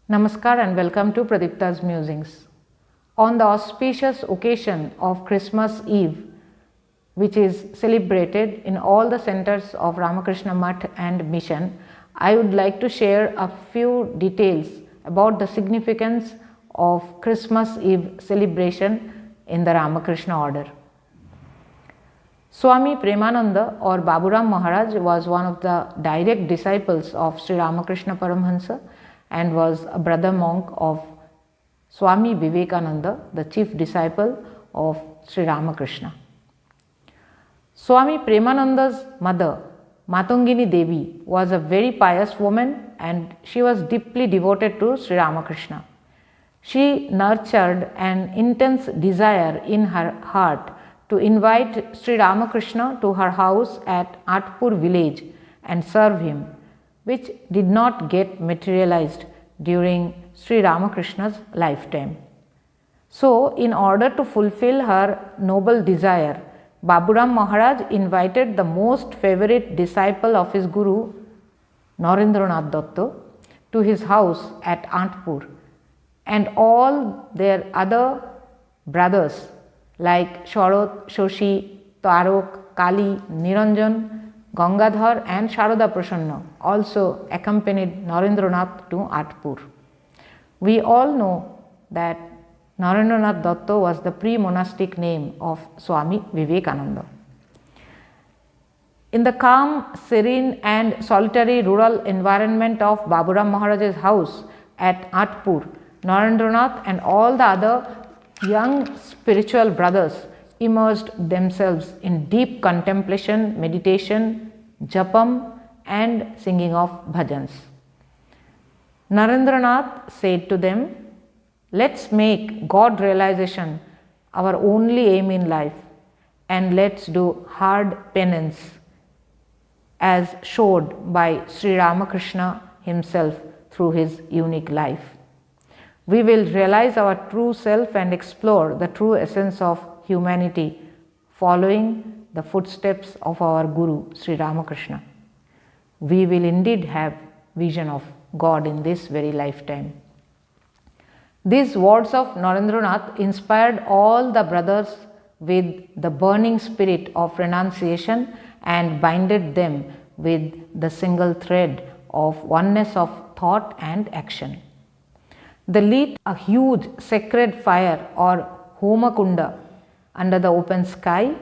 Namaskar and welcome to Pradipta's Musings. On the auspicious occasion of Christmas Eve, which is celebrated in all the centers of Ramakrishna Math and Mission, I would like to share a few details about the significance of Christmas Eve celebration in the Ramakrishna order. Swami Premananda or Baburam Maharaj was one of the direct disciples of Sri Ramakrishna Paramhansa and was a brother monk of Swami Vivekananda, the chief disciple of Sri Ramakrishna. Swami Premananda's mother, Matungini Devi, was a very pious woman and she was deeply devoted to Sri Ramakrishna. She nurtured an intense desire in her heart to invite Sri Ramakrishna to her house at Antpur village and serve him, which did not get materialized during Sri Ramakrishna's lifetime. So, in order to fulfill her noble desire, Baburam Maharaj invited the most favorite disciple of his Guru, Narendranath Datta, to his house at Antpur, and all their other brothers like Sharad, Shoshi, Tarok, Kali, Niranjan, Gangadhar and Sharada Prasanna also accompanied Narendranath to Antpur. We all know that Narendranath Datta was the pre-monastic name of Swami Vivekananda. In the calm, serene and solitary rural environment of Baburam Maharaj's house at Antpur, Narendranath and all the other young spiritual brothers immersed themselves in deep contemplation, meditation, japam and singing of bhajans. Narendranath said to them, "Let's make God realization our only aim in life and let's do hard penance as showed by Sri Ramakrishna himself through his unique life. We will realize our true self and explore the true essence of humanity following the footsteps of our Guru Sri Ramakrishna. We will indeed have vision of God in this very lifetime." These words of Narendranath inspired all the brothers with the burning spirit of renunciation and binded them with the single thread of oneness of thought and action. They lit a huge sacred fire or homakunda under the open sky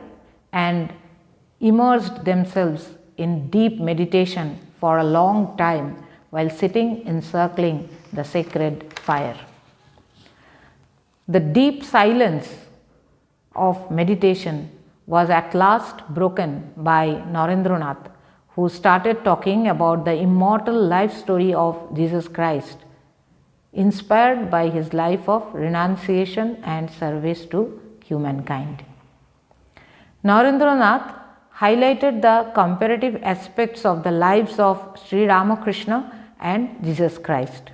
and immersed themselves in deep meditation for a long time while sitting encircling the sacred fire. The deep silence of meditation was at last broken by Narendranath, who started talking about the immortal life story of Jesus Christ, inspired by his life of renunciation and service to humankind. Narendranath highlighted the comparative aspects of the lives of Sri Ramakrishna and Jesus Christ.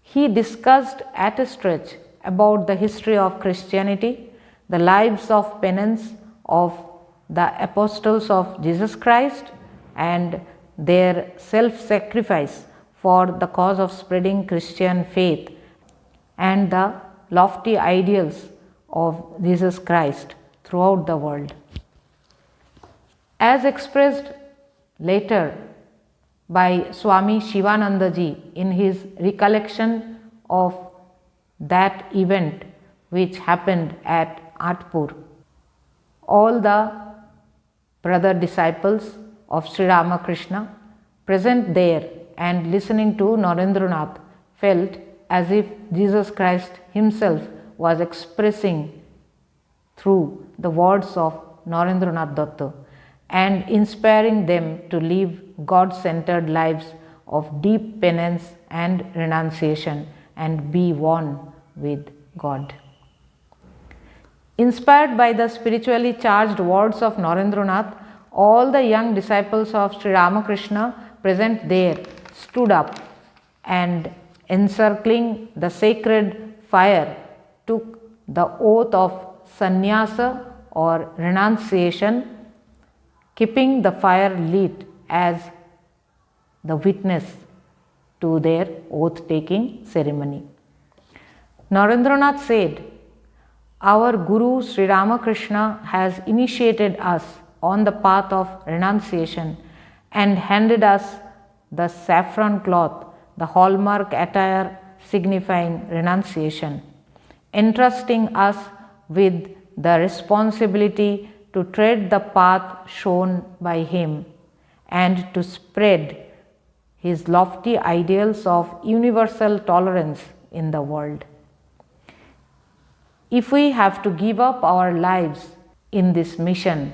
He discussed at a stretch about the history of Christianity, the lives of penance of the apostles of Jesus Christ, and their self-sacrifice for the cause of spreading Christian faith and the lofty ideals of Jesus Christ throughout the world. As expressed later by Swami Shivanandaji in his recollection of that event which happened at Antpur, all the brother disciples of Sri Ramakrishna present there and listening to Narendranath felt as if Jesus Christ himself was expressing through the words of Narendranath Datta and inspiring them to live God-centered lives of deep penance and renunciation and be one with God. Inspired by the spiritually charged words of Narendranath, all the young disciples of Sri Ramakrishna present there stood up and encircling the sacred fire took the oath of sannyasa or renunciation, keeping the fire lit as the witness to their oath-taking ceremony. Narendranath said, "Our Guru Sri Ramakrishna has initiated us on the path of renunciation and handed us the saffron cloth, the hallmark attire signifying renunciation, entrusting us with the responsibility to tread the path shown by him and to spread his lofty ideals of universal tolerance in the world. If we have to give up our lives in this mission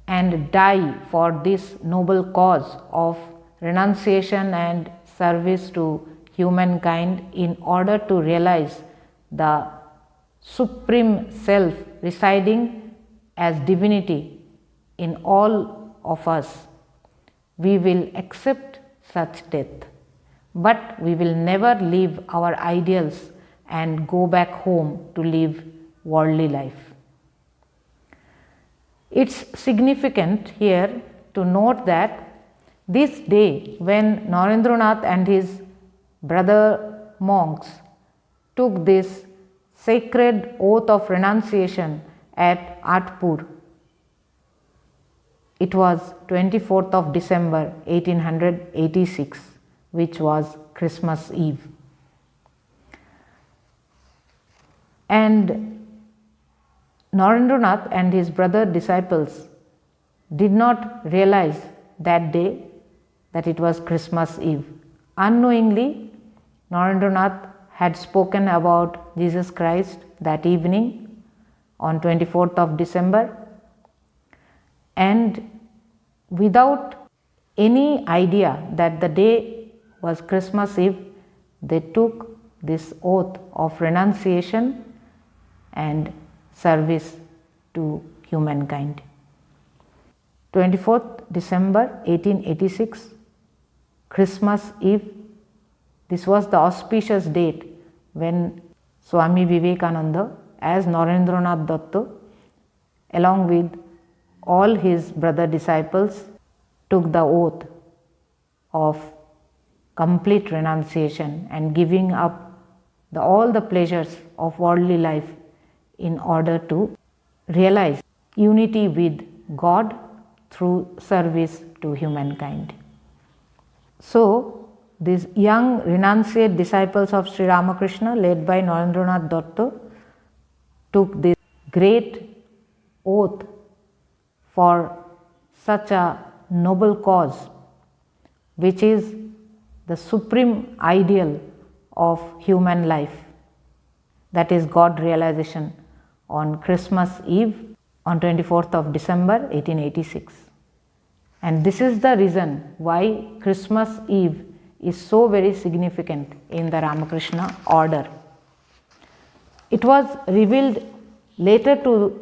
and die for this noble cause of renunciation and service to humankind in order to realize the Supreme Self residing as divinity in all of us, we will accept such death. But we will never leave our ideals and go back home to live worldly life." It's significant here to note that this day when Narendranath and his brother monks took this sacred oath of renunciation at Antpur, it was 24th of December 1886, which was Christmas Eve. And Narendranath and his brother disciples did not realize that day that it was Christmas Eve. Unknowingly, Narendranath had spoken about Jesus Christ that evening on 24th of December, and without any idea that the day was Christmas Eve, they took this oath of renunciation and service to humankind. 24th December 1886, Christmas Eve. This was the auspicious date when Swami Vivekananda as Narendranath Datta along with all his brother disciples took the oath of complete renunciation and giving up all the pleasures of worldly life in order to realize unity with God through service to humankind. So, these young renunciate disciples of Sri Ramakrishna led by Narendranath Datta took this great oath for such a noble cause, which is the supreme ideal of human life, that is God realization, on Christmas Eve on 24th of December 1886. And this is the reason why Christmas Eve is so very significant in the Ramakrishna order. It was revealed later to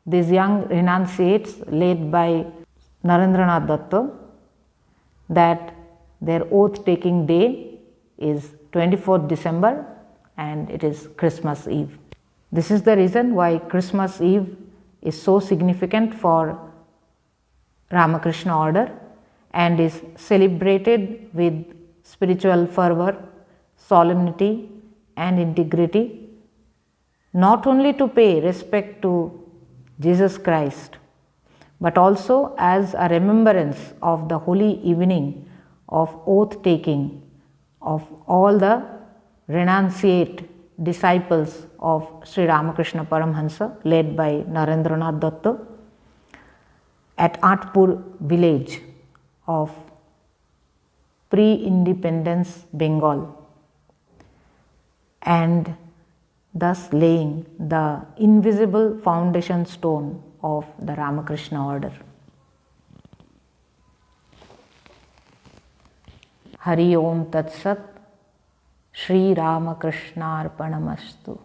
these young renunciates led by Narendranath Datta that their oath taking day is 24th December and it is Christmas Eve. This is the reason why Christmas Eve is so significant for Ramakrishna order and is celebrated with spiritual fervor, solemnity and integrity, not only to pay respect to Jesus Christ, but also as a remembrance of the holy evening of oath taking of all the renunciate disciples of Sri Ramakrishna Paramhansa led by Narendranath Datta at Antpur village of pre-independence Bengal, and thus laying the invisible foundation stone of the Ramakrishna order. Hari Om Tat Sat. Shri Ramakrishna Arpanamastu.